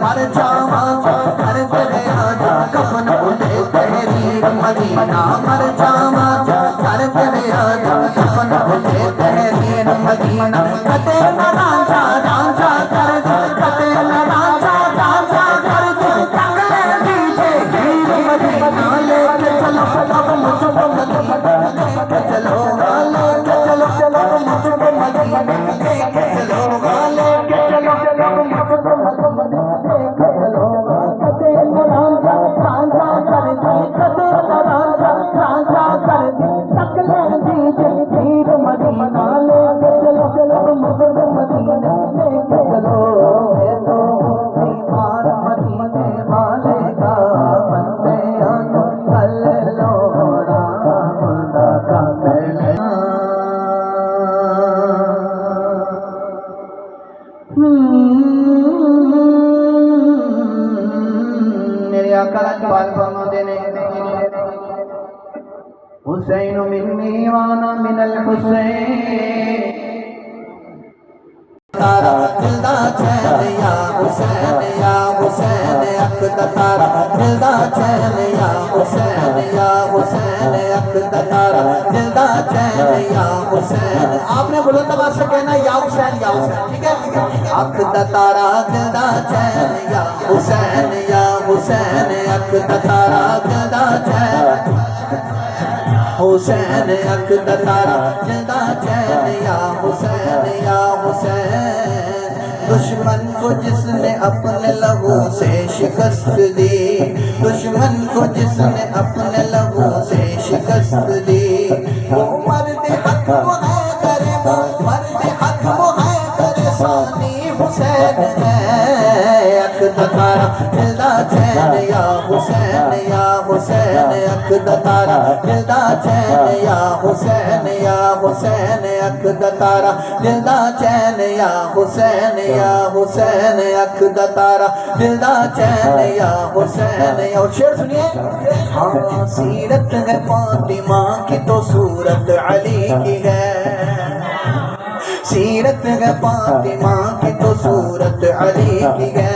मर जावा घर तेरे आजा कफन उठे तहरीर मदीना मर जावा घर तेरे आजा कफन उठे तहरीर मदीना कते न रांझा रांझा कर दे कते न रांझा रांझा कर दे तकले दीजे हीर मदीना लेके चलो अब मुझको मदीना लेके चलो लेके चलो चलो मुझको मदीना लेके चलो लेके चलो चलो मुझको मदीना लेके चलो कते न रांझा रांझा कर दे कते न रांझा रांझा कर दे तकले दीजे हीर मदीना लेके चलो चलो मुझको मदीना लेके चलो मैं तो दीवार मदीने वाले का बंदे आनो कल लोड़ा खुदा का पहले मेरे आका इकबाल फरमाते ने हुसैन मिन्नी वाना मिनल हुसैन तारा दिलदा चैन या हुसैन अक़दा तारा दिलदा चैन या हुसैन अक़दा तारा दिलदा चैन या हुसैन। आपने बुलंद आवाज़ से कहना या हुसैन ठीक है। अक़दा तारा दिलदा चैन या हुसैन अक़दा तारा दिलदा चैन हुसैन अक़दा तारा दिलदा चैन या हुसैन। दुश्मन को जिसने अपने लहू से शिकस्त दी दुश्मन को जिसने अपने लहू से शिकस्त दी वो मर्द हक वो है करे वो मर्द हक वो है करे सानी हुसैन है। अक़दा तारा दिलदा चैन या हुसैन अक़दा तारा दिलदा चैन या हुसैन अक़दा तारा दिलदा चैन या हुसैन अक़दा तारा दिलदा चैन या हुसैन। और शेर सुनिए। हाँ सीरत है फातिमा की तो सूरत अली की है सीरत है फातिमा की तो सूरत अली की है।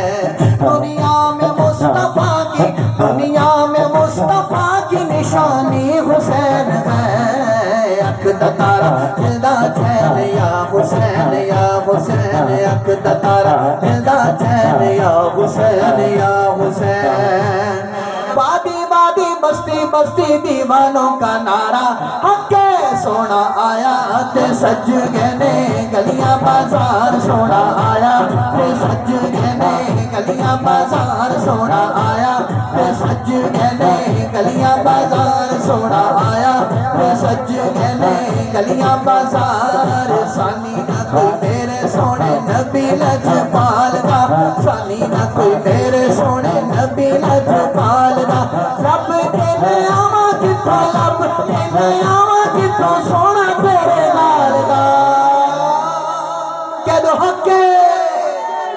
दुनिया में मुस्तफा की निशानी हुसैन है। अक़दा तारा दिलदा चैन या हुसैन अक़दा तारा दिलदा चैन या हुसैन। वादी वादी बस्ती बस्ती दीवानों का नारा हक़े सोना आया ते सज गए गलियां बाजार सोना आया ते सज गए गलियां बाजार सोना आया ते सज गए गलियां बाजार सोना आया ते सज गए गलियां बाजार। सानी ना कोई मेरे सोने नबी लजपाल दा सानी ना कोई मेरे सोने नबी लजपाल दा। रब तेरे आवा किथों लब तेरे आवा किथों सोना तेरे नाल दा। कदों हक़े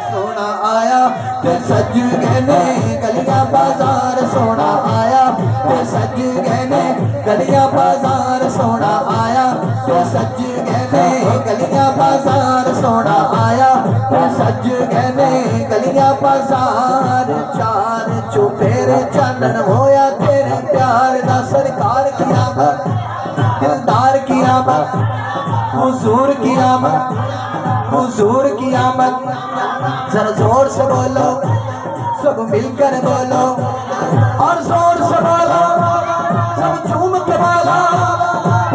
सोना आया ते सज गए गलियां बाजार सोना आया ते सज गए गलियां बाजार सोना आया ते सज गए गलियां बाजार सोना आया ते सज गए गलियां बाजार। चार चुफेरे चानन होया तेरे प्यार दा सरकार की आमद दिलदार की आमद हुजूर की आमद हुजूर की आमद। जरा जोर से बोलो सब मिलकर बोलो और जोर से बोलो सब झूम के बोलो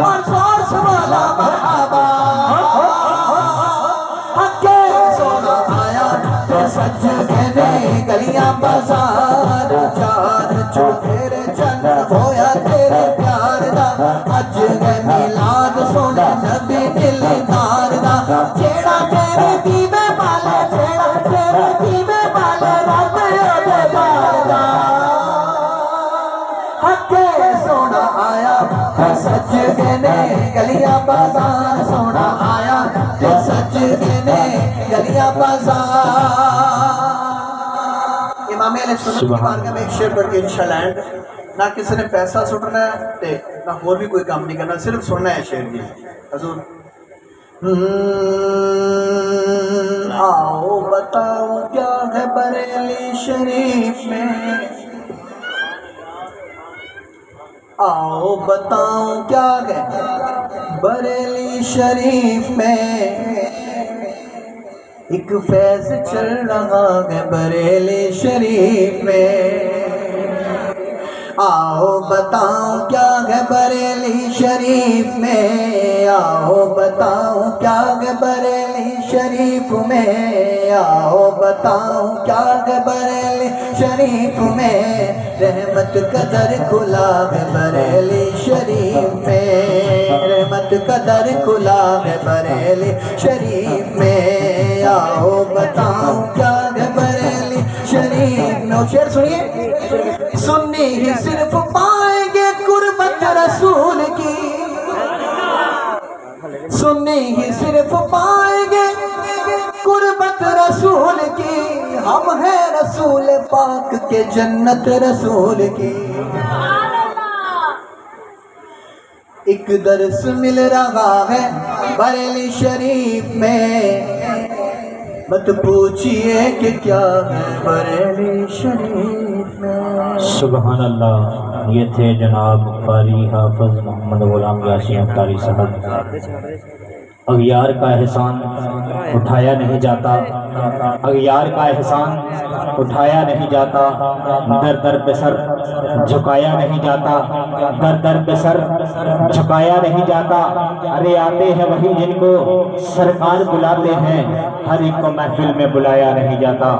और जोर से बोलो मरहबा। हक़े सोना आया तो सज गए गलियां बाजार। चार चुफेरे चन्न होया तेरे प्यार दा अज है मिलाद सोने नबी दिलदार दा। जेड़ा तेरे दीवे वाले जेड़ा तेरे दीवे वाले रब ओदे बार दा। हक़े सोना आया ते सज गए गलियां बाजार सोना आया ते सज गए गलियां बाजार। इमाम अहले सुन्नत की बारगाह में एक शेर पढ़ के इंशाअल्लाह एंड ना किसी ने पैसा सुटना है ना और भी कोई काम नहीं करना सिर्फ सुनना है शेर जी हजूर। आओ बताओ क्या है बरेली शरीफ में, आओ बताओ क्या है बरेली शरीफ में। एक फैज चल रहा है बरेली शरीफ में, आओ बताओ क्या है बरेली शरीफ में, आओ बताओ क्या है बरेली शरीफ में, आओ बताओ क्या है बरेली शरीफ में। रहमत का दर खुला है बरेली शरीफ में, रहमत का दर खुला है बरेली शरीफ में। आओ बताओ क्या है बरेली शरीफ में। शेर सुनिए, सुन्नी ही सिर्फ पाएंगे कुर्बत रसूल की, सुन्नी ही सिर्फ पाएंगे कुर्बत रसूल की। हम हैं रसूल पाक के जन्नत रसूल की। एक दर्स मिल रहा है बरेली शरीफ में, मत पूछिए कि क्या है बरेली शरीफ में। सुबहान अल्लाह। ये थे जनाब कारी हाफिज मोहम्मद गुलाम यासी अंसारी साहब। अगियार का एहसान उठाया नहीं जाता, अगियार का एहसान उठाया नहीं जाता, दर दर पे सर झुकाया नहीं जाता, दर दर पे सर झुकाया नहीं जाता। अरे आते हैं वही जिनको सरकार बुलाते हैं, हर एक को महफिल में बुलाया नहीं जाता।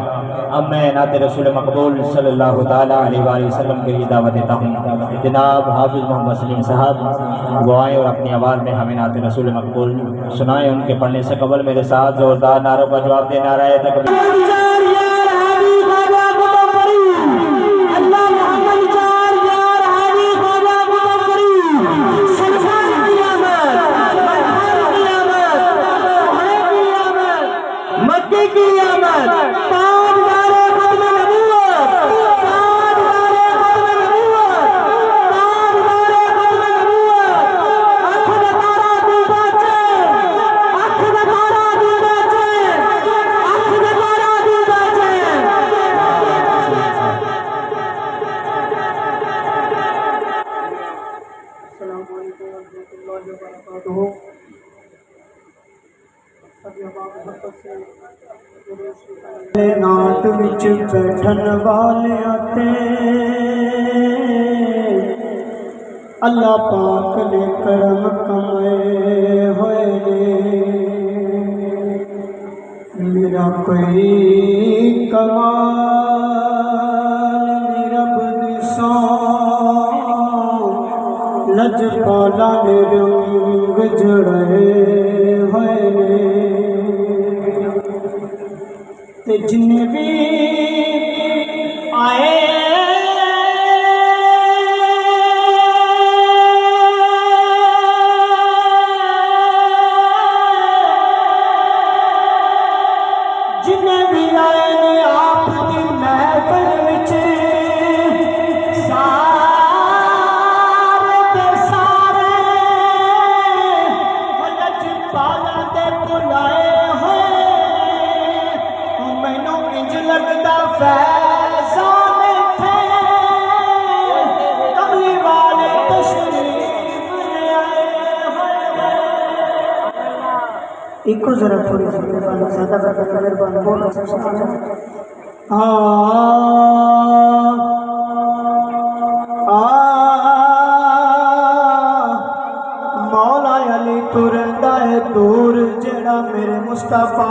अब मैं नाते रसूल मकबूल सल्लल्लाहु ताला अलैहि वसल्लम के लिए दावत देता हूँ। जनाब हाफिज मोहम्मद सलीम साहब वो आए और अपनी आवाज़ में हमें नाते रसूल मकबूल सुनाए। उनके पढ़ने से कबल मेरे साथ जोरदार नारों का जवाब देना रहा है तकबीर। नाट विच बैठन वाले आते अल्लाह पाक ने करम कमाए होए ने। मेरा कोई कमाल नी रब दी सौ, लजपाला ने रंग जड़े होए ने। ते जिन्ने भी आए जिन्ने भी आए ने आप दी महफिल विच सारे दे सारे लजपाला दे बुलाए लगदा फैज़ान थे कमली वाले तशरीफ ले आए। इको जरा थोड़ी ज़्यादा मेहरबान बोलो। मौला अली तुरंदा है दूर जेड़ा मेरे मुस्तफा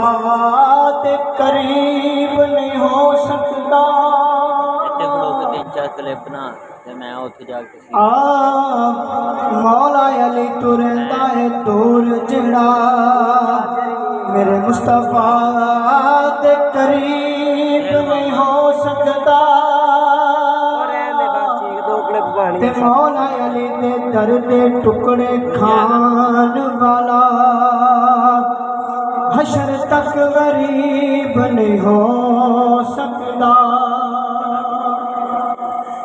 ते करीब नहीं हो सकता। मौला अली तुरंदा है दूर जेड़ा मेरे मुस्तफा ते करीब नहीं हो सकता। ते मौला अली दे दर दे टुकड़े खान वाला हशर तक गरीब नहीं हो सकता।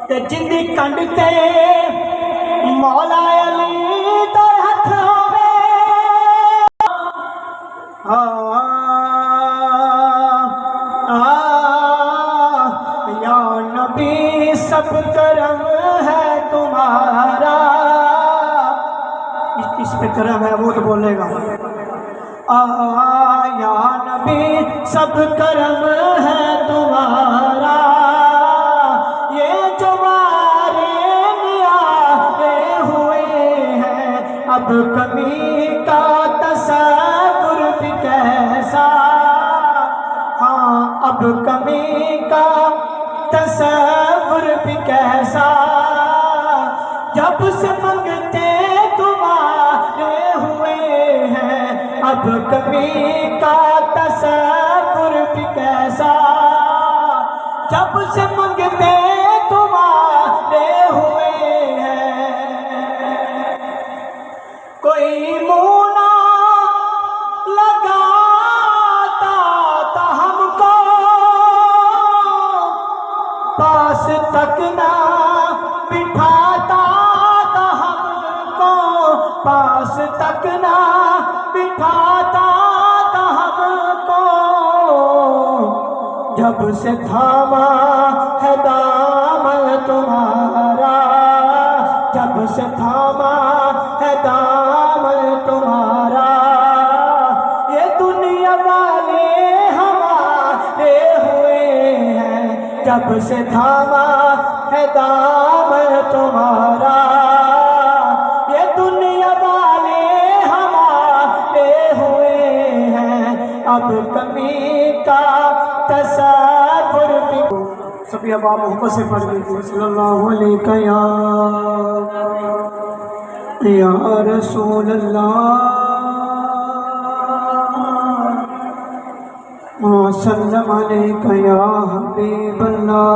ते जिंदी कंड ते मौला अली दा हथ होवे, सब करम है तुम्हारा। इस पे करम है वो तो बोलेगा। या नबी सब करम है तुम्हारा, ये जो वारेन आए हुए हैं, अब कमी का तसव्वुर भी कैसा। हाँ अब कमी का तसव्वुर भी कैसा, जब से मंगते तुम्हारे हुए हैं, अब कमी का तसव्वुर भी कैसा, जब से मंगते तुम्हारे हुए हैं। कोई मुँह ना लगाता था हमको, पास तक ना बिठाता था हमको, पास तक ना बिठाता था हमको। जब से थामा है दामन तुम्हारा, जब से थामा है दामन तुम्हारा, ये दुनिया वाले हमारे हुए हैं, जब से थामा है दामन तुम्हारा, ये दुनिया वाले हमारे हुए हैं, अब कमी का तसव्वुर भी। सभी अब आप मोहब्बत से पढ़ लीजिए सल्लल्लाहु अलैहि या रसूल अल्लाह सल्लम अलैका या हबीब अल्लाह।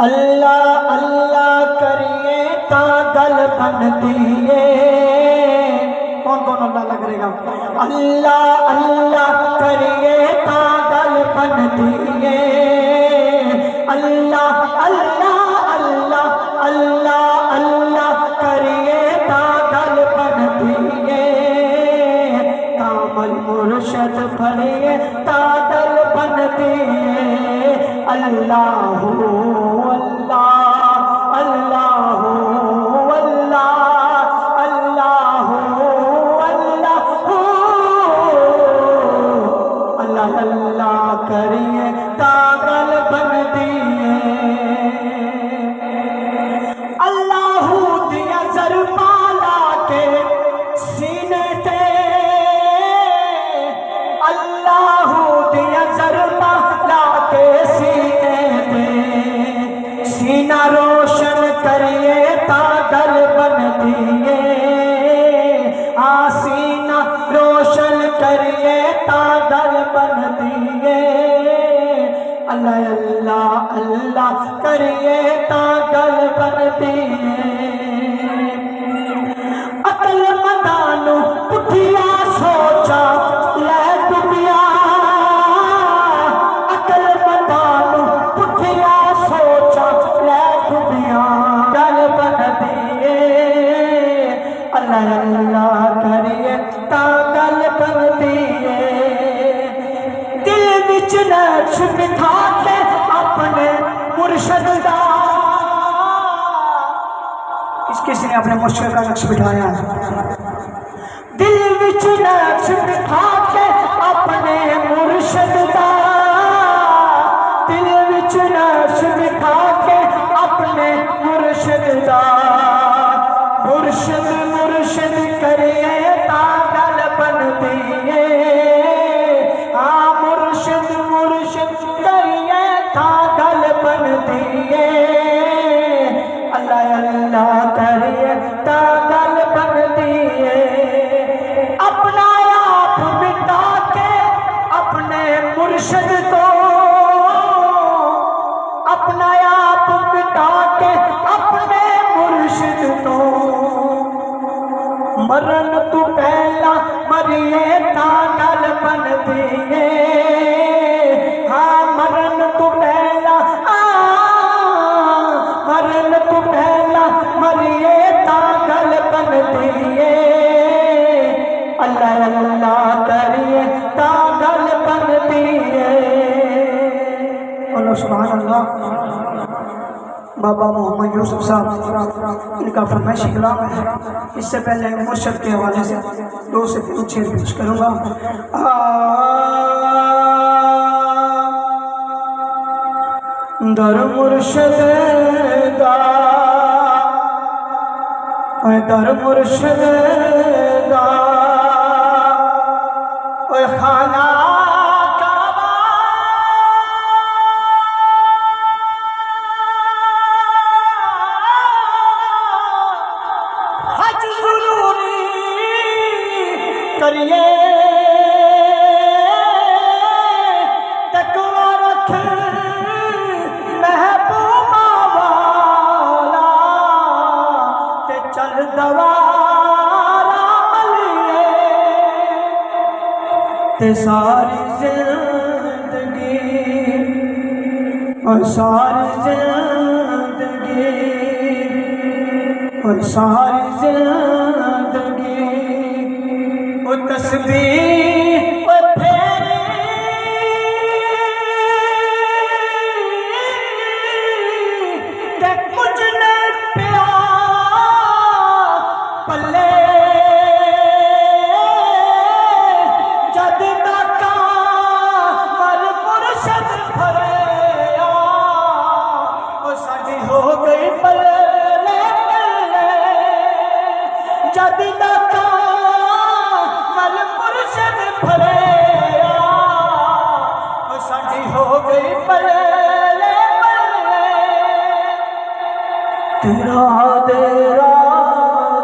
अल्लाह अल्लाह करिए तागल बन दिए। कौन कौन अल्लाह अल्लाह करेगा? अल्लाह अल्लाह करिए तागल बन दिए। अल्लाह अल्लाह अल्लाह अल्लाह अल्लाह करिए तागल बन दिए। कामल मुर्शद भरिए तागल बन दिए। अल्लाह करिए तागल बन दिए। अल्लाह दिया जर पाला के सीने थे, अल्लाह दिया जर पाला के सीने थे। सीना रोशन करिए तागल बन दिए। सीना रोशन करिए तागल बन दिए। अल्लाह अल्लाह अल्लाह करिए तागल बन दिए। अकल मदानो पुठिया सोचा ले डुबिया। अकल मदानो पुठिया सोचा ले डुबिया। गल बन दिए। अल्लाह अल्लाह करिए तागल बन दिए। दिल विच नक्श बिठा के अपने मुर्शद दा। किसने अपने मुर्शद का नक्श बिठाया? दिल विच नक्श बिठा के अपने मुर्शद दा। दिल विच नक्श बिठा के अपने मुर्शद दा। मुर्शद मुर्शद करिए तागल बन दिए। मुर्शद मुर्शद करिए तागल बन दिए। अल्लाह अल्लाह करिए तागल बन दिए। अपना आप मिटा के अपने मुर्शद को, अपना आप मिटा के अपने मुर्शद को। मरन तू पहला मरिए तागल बन दिए। हाँ मरन तू पहला, मरन तू पहला बाबा मोहम्मद यूसुफ साहब, इनका फरमाइशी कलाम है। इससे पहले मुर्शद के हवाले से 2 से 3 शेर पेश करूँगा। दर मुर्शद दा, दर मुर्शद दा, खाना करिए तकवा रख महबूबा वाला ते चल दवारा लिए ते सारी जिंदगी और सारी जिंदगी और सारी जिंदगी तस्बीह और फेरी ते कुछ न पिया पल्ले जद तक मल मुर्शद भरिया वो साडी हो गई पल्ले पल्ले जद तक मुर्शद भरिया वो साडी हो गई पल्ले पल्ले तेरा दे राधे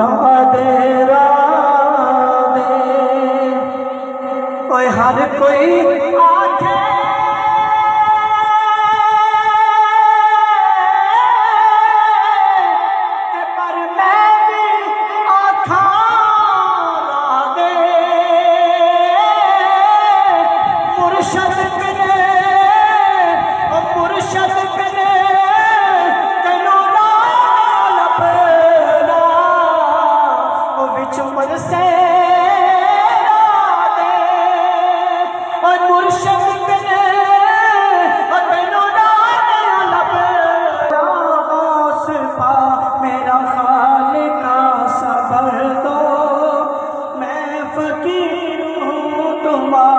राधे राधे ओए हर कोई आखे पर मैं भी आखा मुर्शद बिने मुर्शद बिने तेनू नाल लभना ओ विच मरसे दे ओ मुर्शद बिने ओ तेनू नाल लभना गौस पा मेरा खालिका सबर दो मैं फकीर हूँ तुम्हारा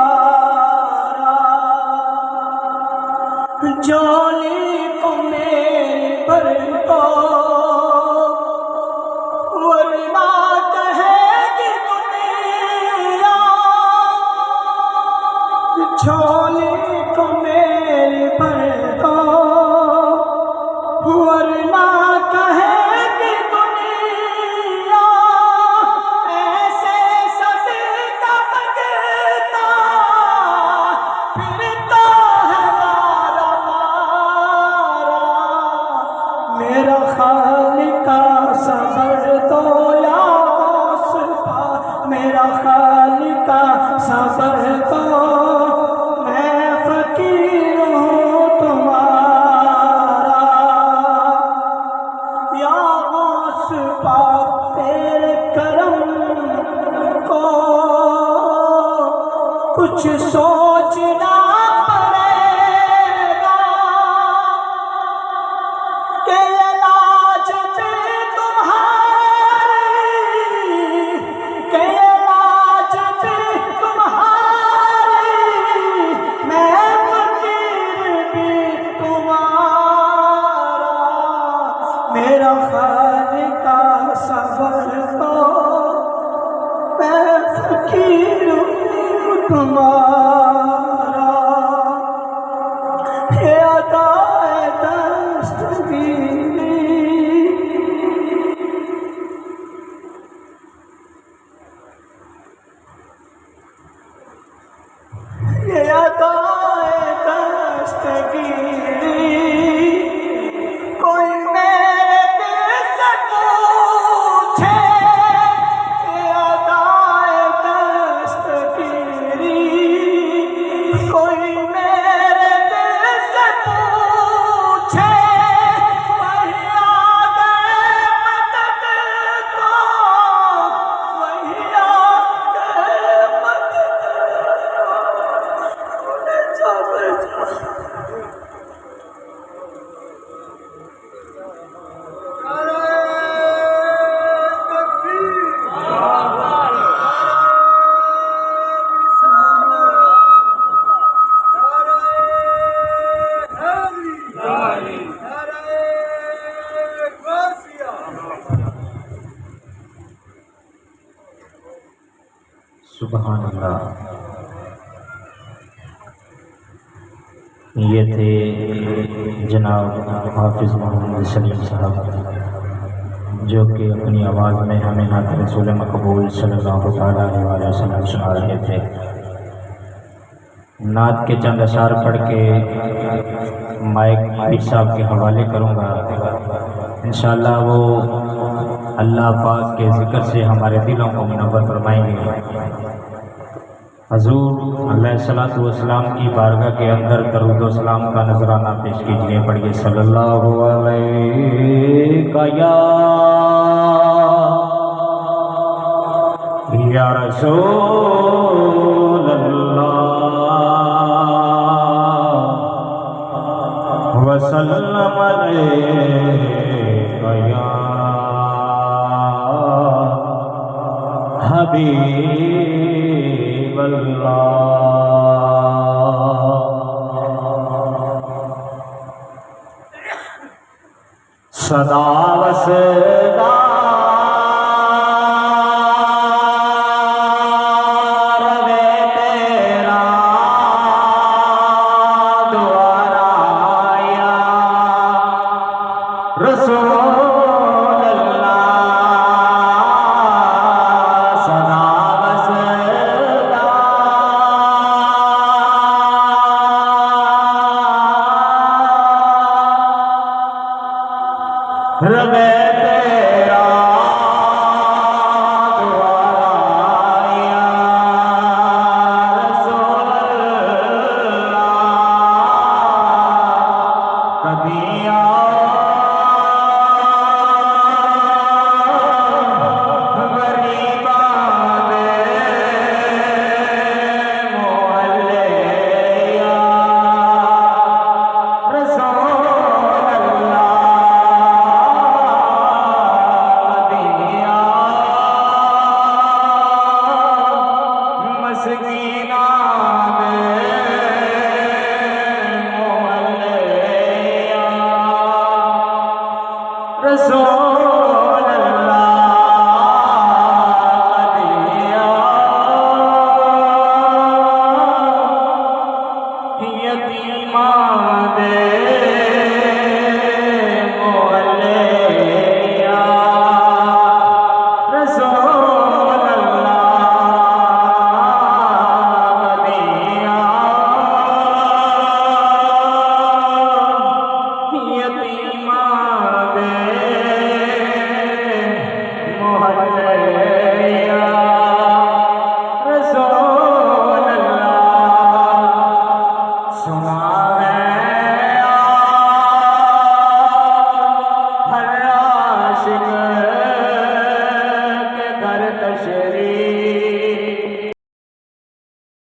जोली को मेरे पर तो वरना कहेगी दुनिया झोली को मेरे पर तो वरना कहेगी दुनिया ऐसे सदका मंगता फिरता है मारा मारा मेरा खालिका सबर तो या गौसपा मेरा खालिका सबर तो मैं फकीर हूँ तुम्हारा या गौसपा तेरे करम को कुछ सोचना पड़ेगा कि इलाज भी तुम्हारी कि इलाज भी तुम्हारी मैं फकीर भी तुम्हारा मेरा खालिका सबर तो मैं फकीर हूँ तुम्हारा हे अदाए दस्तगीरी हे अदाए दस्तगीरी कोई मेरे दिल से ये थे जनाब हाफिज़ मोहम्मद सलीम साहब, जो कि अपनी आवाज़ में हमें नात रसूल मकबूल सल्लल्लाहु अलैहि वसल्लम सुना रहे थे। नात के चंद अशार पढ़ के माइक पीर साहब के हवाले करूँगा। इंशाअल्लाह वो अल्लाह पाक के ज़िक्र से हमारे दिलों को मुनव्वर फरमाएंगे। हजूर अलैहिस्सलातु वस्सलाम की बारगाह के अंदर दरूद व सलाम का नजराना पेश कीजिए। पढ़िए सल्लल्लाहु अलैहि या रसूल अल्लाह वसल्लम अलैका या हबीब सदा वसदा रवे तेरा दुआराया रसूल अल्लाह सदा वसदा रवे